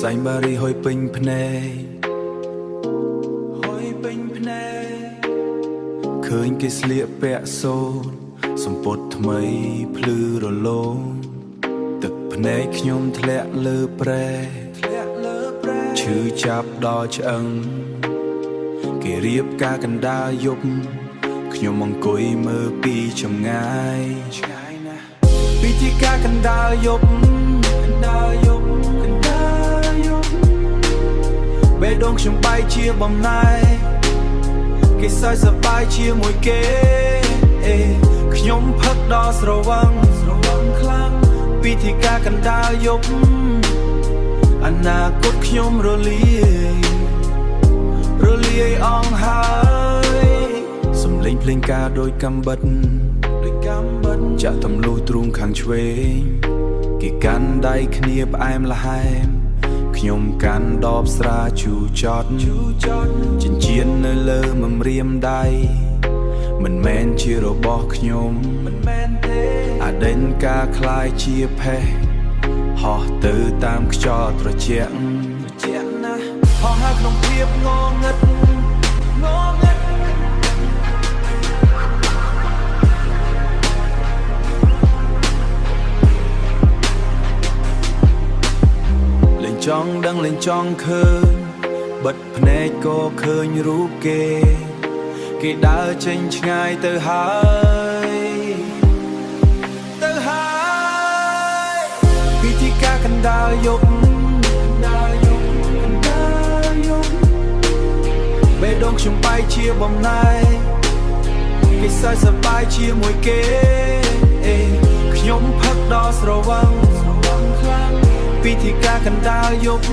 សែងបារីហុយពេញភ្នែកឃើញគេស្លៀកពាក់សូត្រសំពត់ថ្មីភ្លឺរលោងទឹកភ្នែកខ្ញុំធ្លាក់លើប្រែឈឺចាប់ដល់ឆ្អឹងគេរៀបការកណ្ដាលយប់ខ្ញុំអង្គុយមើលពីចម្ងាយណាស់ពិធីការកណ្ដាលយប់បេះដូងខ្ញុំបែកជាបំណែកគេសើចសប្បាយជាមួយគេខ្ញុំផឹកដល់ស្រវឹងខ្លាំងពិធីការកណ្ដាលយប់អនាគតខ្ញុំរលាយអង្ហើយសំឡេងភ្លេងការដោយកំបិតចាក់ទម្លុះទ្រូងខាងឆ្វេងគេកាន់ដៃគ្នាផ្អែមល្ហែមខ្ញុំកាន់ដបស្រាជូចត់ចិញ្ចៀននៅលើមម្រាមដៃមិនមែនជារបស់ខ្ញុំអដេញការคลายជាផេះហោះទៅតាមខ្យល់ត្រជាក់ណាស់ហោះហើរក្នុងភាពងងឹតចង់ដឹងលេងចង់ឃើញបិទភ្នែកក៏ឃើញរូបគេដើរចេញឆ្ងាយទៅហើយពិធីការកណ្ដាលយប់បេះដូងខ្ញុំបែកជាបំណែកគេសើចសប្បាយជាមួយគេខ្ញុំផឹកដល់ស្រវឹងខ្លាំងពិធីការកណ្ដាលយប់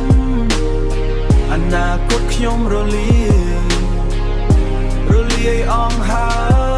អនាគតខ្ញុំរលាយអង្ហើយ